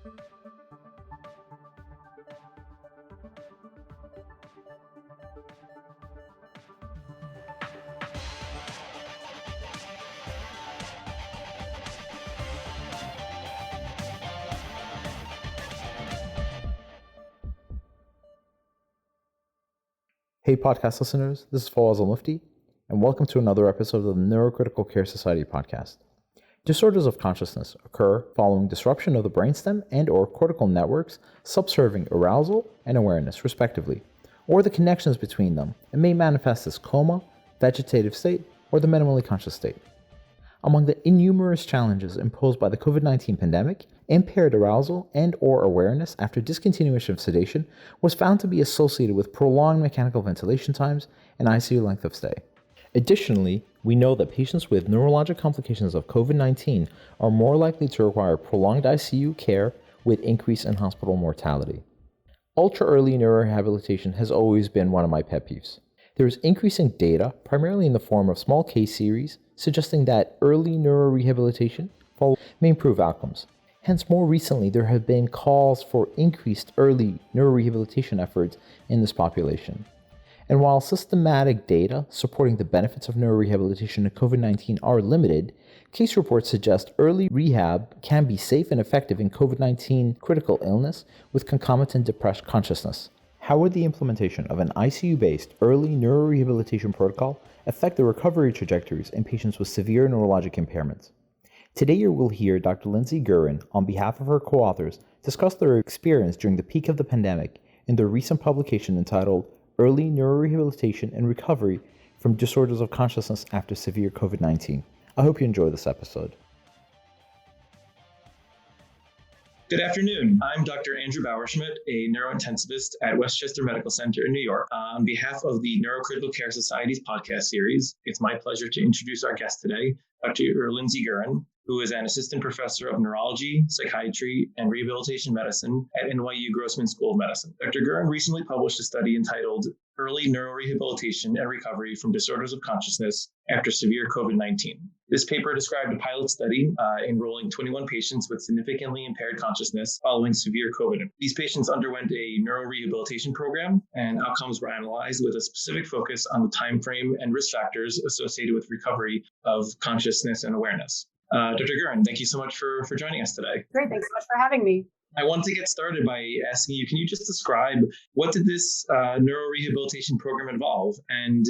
Hey podcast listeners, this is Fawaz Al-Mufti, and welcome to another episode of the Neurocritical Care Society podcast. Disorders of consciousness occur following disruption of the brainstem and or cortical networks subserving arousal and awareness, respectively, or the connections between them, and may manifest as coma, vegetative state, or the minimally conscious state. Among the innumerous challenges imposed by the COVID-19 pandemic, impaired arousal and or awareness after discontinuation of sedation was found to be associated with prolonged mechanical ventilation times and ICU length of stay. Additionally, we know that patients with neurologic complications of COVID-19 are more likely to require prolonged ICU care with increase in hospital mortality. Ultra-early neurorehabilitation has always been one of my pet peeves. There is increasing data, primarily in the form of small case series, suggesting that early neurorehabilitation may improve outcomes. Hence, more recently, there have been calls for increased early neurorehabilitation efforts in this population. And while systematic data supporting the benefits of neurorehabilitation in COVID-19 are limited, case reports suggest early rehab can be safe and effective in COVID-19 critical illness with concomitant depressed consciousness. How would the implementation of an ICU-based early neurorehabilitation protocol affect the recovery trajectories in patients with severe neurologic impairments? Today you will hear Dr. Lindsay Gurin, on behalf of her co-authors, discuss their experience during the peak of the pandemic in their recent publication entitled Early Neurorehabilitation and Recovery from Disorders of Consciousness After Severe COVID-19. I hope you enjoy this episode. Good afternoon. I'm Dr. Andrew Bauerschmidt, a neurointensivist at Westchester Medical Center in New York. On behalf of the Neurocritical Care Society's podcast series, it's my pleasure to introduce our guest today, Dr. Lindsay Gurin, who is an assistant professor of neurology, psychiatry, and rehabilitation medicine at NYU Grossman School of Medicine. Dr. Gurin recently published a study entitled Early Neurorehabilitation and Recovery from Disorders of Consciousness After Severe COVID-19. This paper described a pilot study enrolling 21 patients with significantly impaired consciousness following severe COVID. These patients underwent a neurorehabilitation program, and outcomes were analyzed with a specific focus on the time frame and risk factors associated with recovery of consciousness and awareness. Dr. Gurin, thank you so much for joining us today. Great, thanks so much for having me. I want to get started by asking you, can you just describe what did this neurorehabilitation program involve, and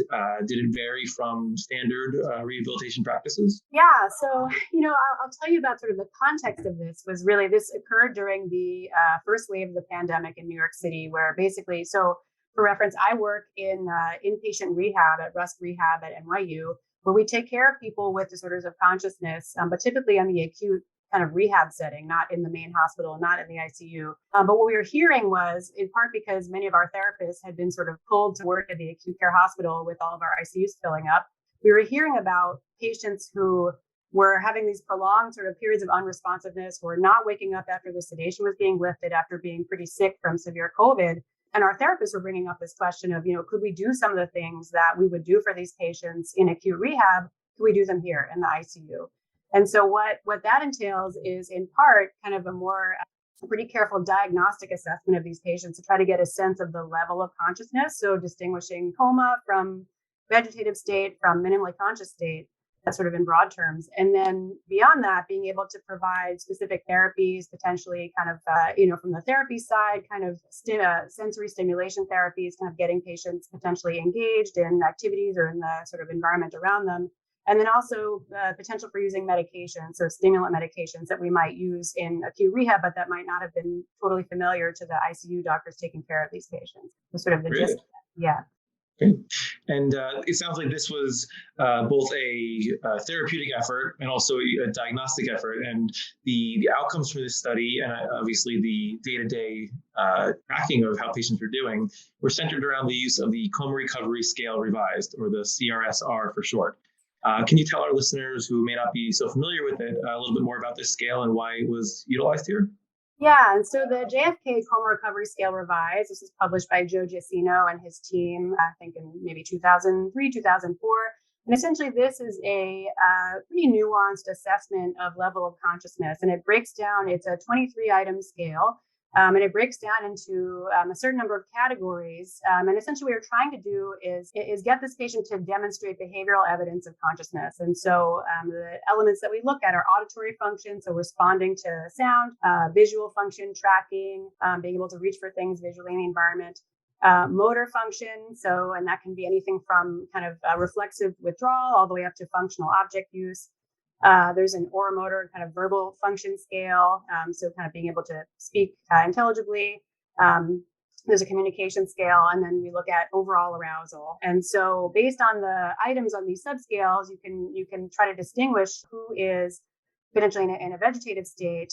did it vary from standard rehabilitation practices? Yeah, so, I'll tell you about sort of the context of this. Was really, this occurred during the first wave of the pandemic in New York City, where basically, so for reference, I work in inpatient rehab at Rust Rehab at NYU, where we take care of people with disorders of consciousness, but typically on the acute kind of rehab setting, not in the main hospital, not in the ICU. But what we were hearing was, in part because many of our therapists had been sort of pulled to work at the acute care hospital with all of our ICUs filling up, we were hearing about patients who were having these prolonged sort of periods of unresponsiveness, who were not waking up after the sedation was being lifted after being pretty sick from severe COVID. And our therapists were bringing up this question of, could we do some of the things that we would do for these patients in acute rehab? Could we do them here in the ICU? And so what that entails is, in part, kind of a pretty careful diagnostic assessment of these patients to try to get a sense of the level of consciousness. So distinguishing coma from vegetative state from minimally conscious state, that's sort of in broad terms. And then beyond that, being able to provide specific therapies, potentially kind of, from the therapy side, kind of sensory stimulation therapies, kind of getting patients potentially engaged in activities or in the sort of environment around them. And then also the potential for using medications, so stimulant medications that we might use in acute rehab, but that might not have been totally familiar to the ICU doctors taking care of these patients. So sort of the gist of that. Yeah. Great. And it sounds like this was both a therapeutic effort and also a diagnostic effort. And the outcomes for this study, and obviously the day-to-day tracking of how patients were doing, were centered around the use of the Coma Recovery Scale Revised, or the CRSR for short. Can you tell our listeners who may not be so familiar with it a little bit more about this scale and why it was utilized here? Yeah, and so the JFK Coma Recovery Scale Revised, this was published by Joe Giacino and his team, I think in maybe 2003, 2004. And essentially, this is a pretty nuanced assessment of level of consciousness. And it breaks down, it's a 23-item scale. And it breaks down into a certain number of categories. And essentially, what we're trying to do is get this patient to demonstrate behavioral evidence of consciousness. And so the elements that we look at are auditory function, so responding to sound, visual function, tracking, being able to reach for things visually in the environment. Motor function, and that can be anything from kind of reflexive withdrawal all the way up to functional object use. There's an oromotor kind of verbal function scale, so kind of being able to speak intelligibly. There's a communication scale, and then we look at overall arousal. And so based on the items on these subscales, you can try to distinguish who is potentially in a vegetative state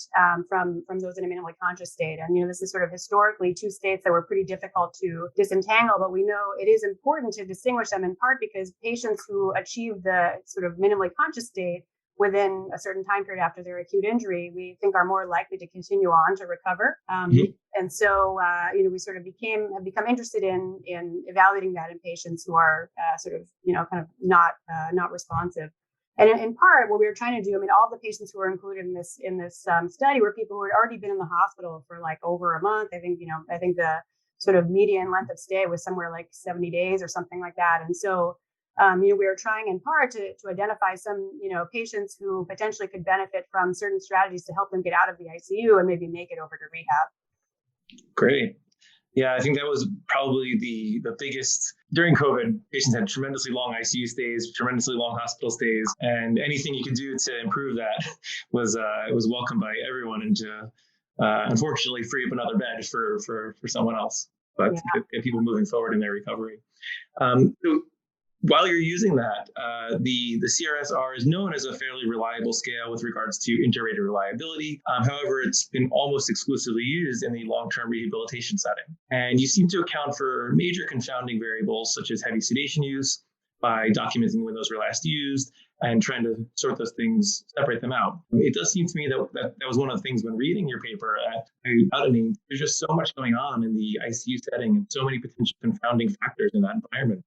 from those in a minimally conscious state. And, this is sort of historically two states that were pretty difficult to disentangle, but we know it is important to distinguish them in part because patients who achieve the sort of minimally conscious state within a certain time period after their acute injury, we think are more likely to continue on to recover. And so, we sort of have become interested in evaluating that in patients who are kind of not responsive. And in part, what we were trying to do, all the patients who were included in this study were people who had already been in the hospital for like over a month. I think the sort of median length of stay was somewhere like 70 days or something like that. And so, we were trying in part to identify some, patients who potentially could benefit from certain strategies to help them get out of the ICU and maybe make it over to rehab. Great. Yeah, I think that was probably the biggest. During COVID, patients had tremendously long ICU stays, tremendously long hospital stays, and anything you could do to improve that was welcomed by everyone and to unfortunately free up another bed for someone else, but to get people moving forward in their recovery. So while you're using that, the CRSR is known as a fairly reliable scale with regards to inter-rater reliability. However, it's been almost exclusively used in the long-term rehabilitation setting. And you seem to account for major confounding variables such as heavy sedation use by documenting when those were last used and trying to sort those things, separate them out. It does seem to me that was one of the things when reading your paper there's just so much going on in the ICU setting and so many potential confounding factors in that environment.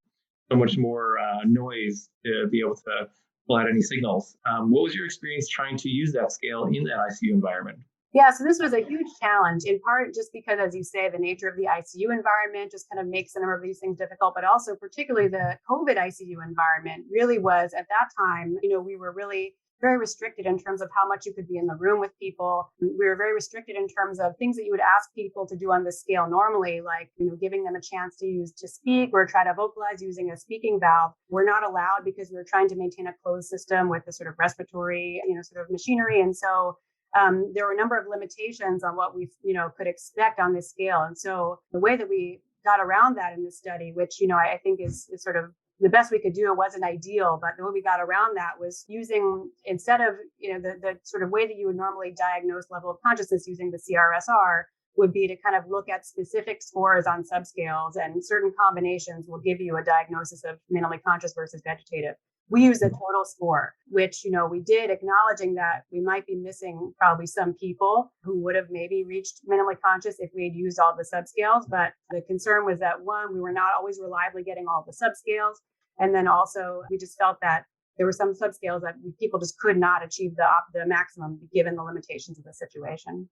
So much more noise to be able to pull out any signals. What was your experience trying to use that scale in that ICU environment? Yeah, so this was a huge challenge, in part just because, as you say, the nature of the ICU environment just kind of makes a number of these things difficult, but also particularly the COVID ICU environment really was at that time, we were really very restricted in terms of how much you could be in the room with people. We were very restricted in terms of things that you would ask people to do on this scale normally, like, giving them a chance to speak or try to vocalize using a speaking valve. We're not allowed because we were trying to maintain a closed system with the sort of respiratory, sort of machinery. And so there were a number of limitations on what we, could expect on this scale. And so the way that we got around that in this study, which, I think is sort of the best we could do, it wasn't ideal, but the way we got around that was using, instead of, the sort of way that you would normally diagnose level of consciousness using the CRSR would be to kind of look at specific scores on subscales, and certain combinations will give you a diagnosis of minimally conscious versus vegetative. We use a total score, which, we did, acknowledging that we might be missing probably some people who would have maybe reached minimally conscious if we had used all the subscales. But the concern was that, one, we were not always reliably getting all the subscales. And then also, we just felt that there were some subscales that people just could not achieve the maximum given the limitations of the situation.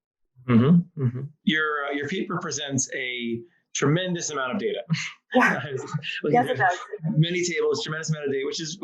Mm-hmm, mm-hmm. Your paper presents a tremendous amount of data. Yeah. Yes, it does. Many tables, tremendous amount of data, which is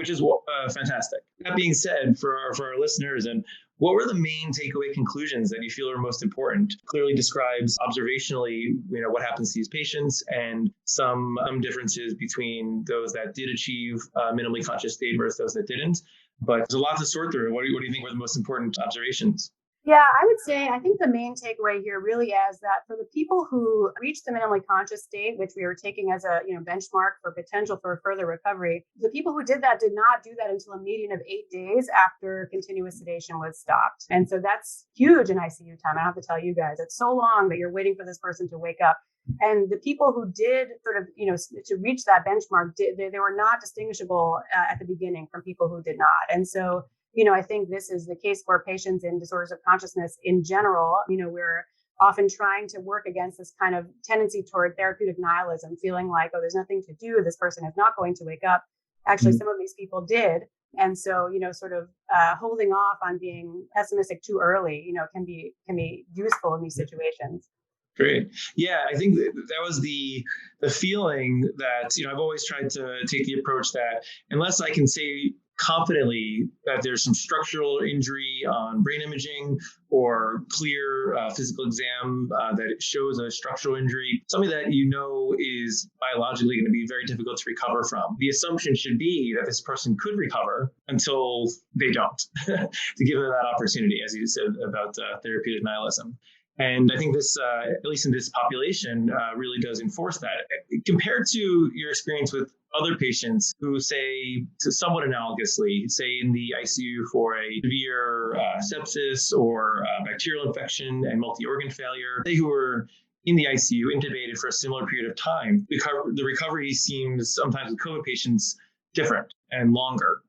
fantastic. That being said, for our listeners, and what were the main takeaway conclusions that you feel are most important? Clearly describes observationally, what happens to these patients and some differences between those that did achieve minimally conscious state versus those that didn't. But there's a lot to sort through. What do you think were the most important observations? Yeah, I think the main takeaway here really is that for the people who reached the minimally conscious state, which we were taking as a benchmark for potential for further recovery, the people who did that did not do that until a median of 8 days after continuous sedation was stopped. And so that's huge in ICU time. I have to tell you guys, it's so long that you're waiting for this person to wake up. And the people who did sort of, to reach that benchmark, they were not distinguishable at the beginning from people who did not. And so I think this is the case for patients in disorders of consciousness in general. We're often trying to work against this kind of tendency toward therapeutic nihilism, feeling like, oh, there's nothing to do. This person is not going to wake up. Actually, some of these people did. And so, sort of holding off on being pessimistic too early, can be useful in these situations. Great. Yeah, I think that was the feeling that, I've always tried to take the approach that unless I can say confidently that there's some structural injury on brain imaging or clear physical exam that it shows a structural injury, something that is biologically going to be very difficult to recover from. The assumption should be that this person could recover until they don't, to give them that opportunity, as you said about therapeutic nihilism. And I think this, at least in this population, really does enforce that. Compared to your experience with other patients who say, somewhat analogously, say in the ICU for a severe sepsis or bacterial infection and multi-organ failure, they who were in the ICU intubated for a similar period of time, the recovery seems sometimes with COVID patients different and longer.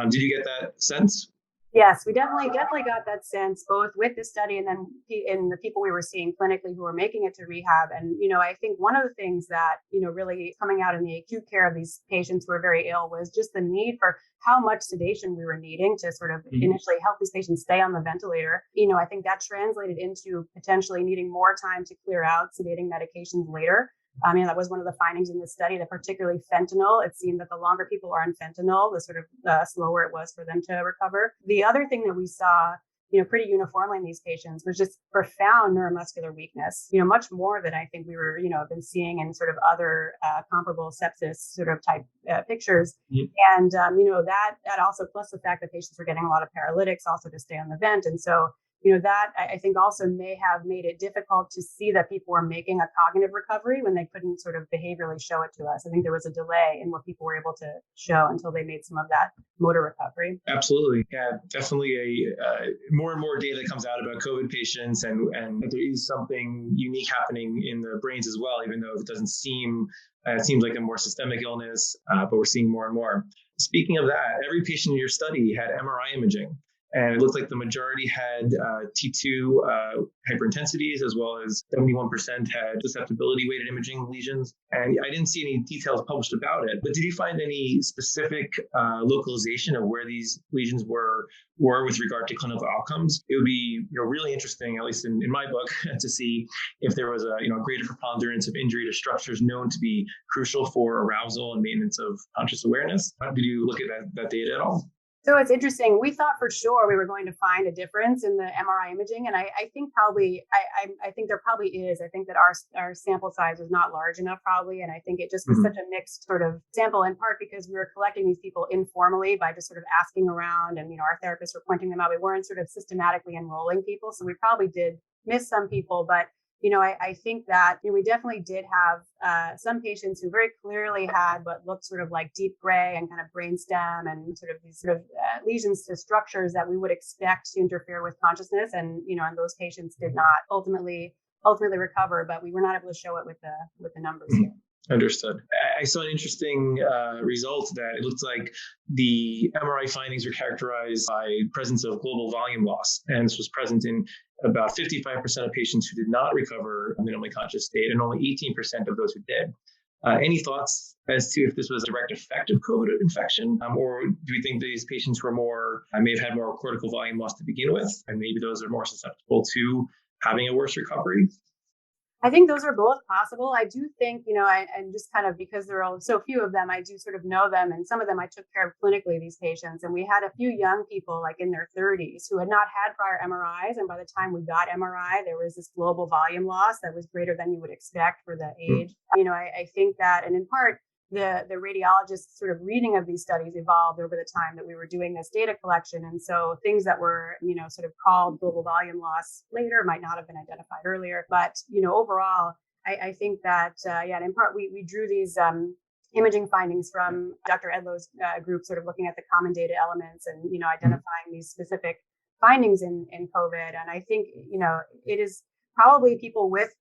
Did you get that sense? Yes, we definitely got that sense, both with the study and then in the people we were seeing clinically who were making it to rehab. And, I think one of the things that, really coming out in the acute care of these patients who were very ill was just the need for how much sedation we were needing to sort of initially help these patients stay on the ventilator. I think that translated into potentially needing more time to clear out sedating medications later. That was one of the findings in the study, that particularly fentanyl, it seemed that the longer people are on fentanyl, the sort of slower it was for them to recover. The other thing that we saw, pretty uniformly in these patients was just profound neuromuscular weakness, much more than I think we were, been seeing in sort of other comparable sepsis sort of type pictures. And, that also, plus the fact that patients were getting a lot of paralytics also to stay on the vent. And so, that I think also may have made it difficult to see that people were making a cognitive recovery when they couldn't sort of behaviorally show it to us. I think there was a delay in what people were able to show until they made some of that motor recovery. Absolutely. Yeah, definitely more and more data comes out about COVID patients, and there is something unique happening in the brains as well, even though it doesn't seem, it seems like a more systemic illness, but we're seeing more and more. Speaking of that, every patient in your study had MRI imaging. And it looked like the majority had T2 hyperintensities, as well as 71% had susceptibility weighted imaging lesions. And I didn't see any details published about it, but did you find any specific localization of where these lesions were with regard to clinical outcomes? It would be really interesting, at least in my book, to see if there was a greater preponderance of injury to structures known to be crucial for arousal and maintenance of conscious awareness. Did you look at that data at all? So it's interesting. We thought for sure we were going to find a difference in the MRI imaging. And I think probably, I think there probably is. I think that our sample size was not large enough probably. And I think it just was such a mixed sort of sample, in part because we were collecting these people informally by just sort of asking around, and, our therapists were pointing them out. We weren't sort of systematically enrolling people. So we probably did miss some people, but I think that we definitely did have some patients who very clearly had what looked sort of like deep gray and kind of brainstem and sort of these sort of lesions to structures that we would expect to interfere with consciousness. And, and those patients did not ultimately recover, but we were not able to show it with the numbers here. Understood. I saw an interesting result that it looked like the MRI findings were characterized by presence of global volume loss. And this was present in about 55% of patients who did not recover a minimally conscious state, and only 18% of those who did. Any thoughts as to if this was a direct effect of COVID infection? Or do you think these patients were may have had more cortical volume loss to begin with, and maybe those are more susceptible to having a worse recovery? I think those are both possible. I do think, and just kind of because there are so few of them, I do sort of know them. And some of them I took care of clinically, these patients. And we had a few young people like in their 30s who had not had prior MRIs. And by the time we got MRI, there was this global volume loss that was greater than you would expect for the age. I think that, and in part, the radiologist's sort of reading of these studies evolved over the time that we were doing this data collection. And so things that were, sort of called global volume loss later might not have been identified earlier. But, overall, I think that, and in part, we drew these imaging findings from Dr. Edlow's group, sort of looking at the common data elements and, identifying these specific findings in COVID. And I think, it is probably people with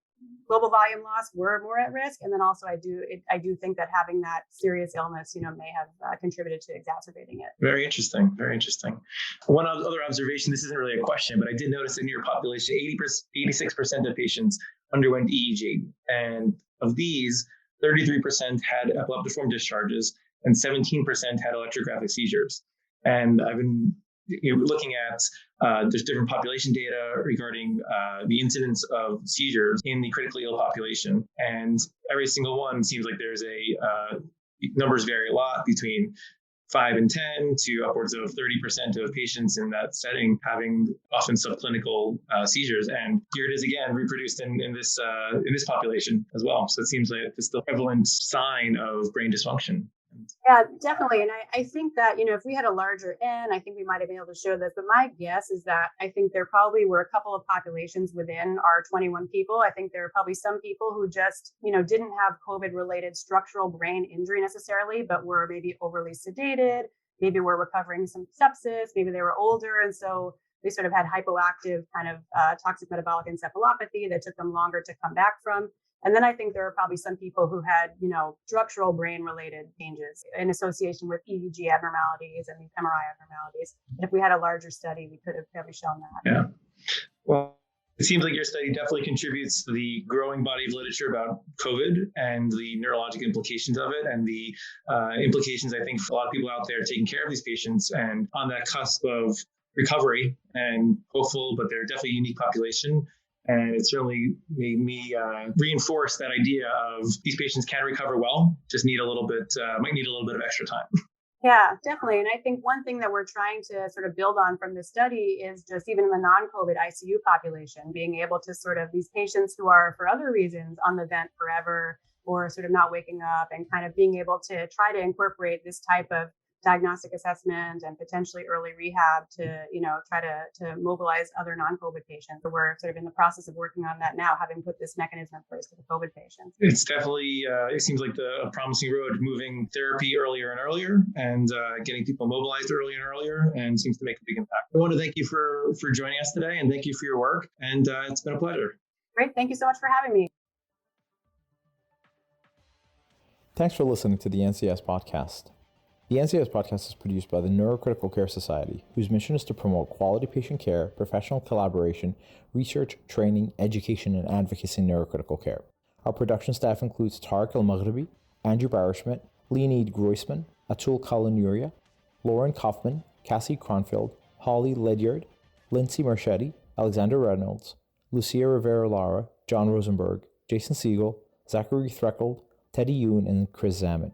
global volume loss were more at risk. And then also I do think that having that serious illness, may have contributed to exacerbating it. Very interesting. Very interesting. One other observation, this isn't really a question, but I did notice in your population, 86% of patients underwent EEG. And of these, 33% had epileptiform discharges and 17% had electrographic seizures. And I've been looking at there's different population data regarding the incidence of seizures in the critically ill population, and every single one seems like there's numbers vary a lot between 5 and 10 to upwards of 30% of patients in that setting having often subclinical seizures. And here it is again, reproduced in this population as well. So it seems like it's the prevalent sign of brain dysfunction. Yeah, definitely. And I think that, if we had a larger N, I think we might have been able to show this. But my guess is that I think there probably were a couple of populations within our 21 people. I think there are probably some people who just, didn't have COVID-related structural brain injury necessarily, but were maybe overly sedated, maybe were recovering some sepsis, maybe they were older. And so they sort of had hypoactive kind of toxic metabolic encephalopathy that took them longer to come back from. And then I think there are probably some people who had, structural brain related changes in association with EEG abnormalities and these MRI abnormalities. And if we had a larger study, we could have probably shown that. Yeah. Well, it seems like your study definitely contributes to the growing body of literature about COVID and the neurologic implications of it, and the implications, I think, for a lot of people out there taking care of these patients and on that cusp of recovery and hopeful, but they're definitely a unique population. And it certainly made me reinforce that idea of these patients can recover well, just might need a little bit of extra time. Yeah, definitely. And I think one thing that we're trying to sort of build on from this study is just even in the non-COVID ICU population, being able to sort of these patients who are for other reasons on the vent forever or sort of not waking up, and kind of being able to try to incorporate this type of diagnostic assessment and potentially early rehab to, try to mobilize other non-COVID patients. So we're sort of in the process of working on that now, having put this mechanism in place for the COVID patients. It's definitely, it seems like a promising road, moving therapy earlier and earlier and getting people mobilized earlier and earlier, and seems to make a big impact. I want to thank you for joining us today, and thank you for your work. And it's been a pleasure. Great. Thank you so much for having me. Thanks for listening to the NCS podcast. The NCS podcast is produced by the Neurocritical Care Society, whose mission is to promote quality patient care, professional collaboration, research, training, education, and advocacy in neurocritical care. Our production staff includes Tariq El-Maghribi, Andrew Barishmet, Leonid Groisman, Atul Kalanuria, Lauren Kaufman, Cassie Cronfield, Holly Ledyard, Lindsay Marchetti, Alexander Reynolds, Lucia Rivera-Lara, John Rosenberg, Jason Siegel, Zachary Threkold, Teddy Yoon, and Chris Zammit.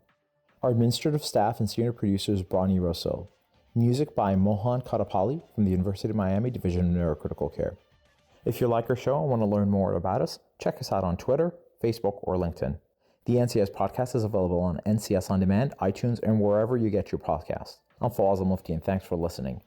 Our administrative staff and senior producer is Bronnie Rousseau. Music by Mohan Kadapali from the University of Miami Division of Neurocritical Care. If you like our show and want to learn more about us, check us out on Twitter, Facebook, or LinkedIn. The NCS podcast is available on NCS On Demand, iTunes, and wherever you get your podcasts. I'm Fawaz Al-Mufti, and thanks for listening.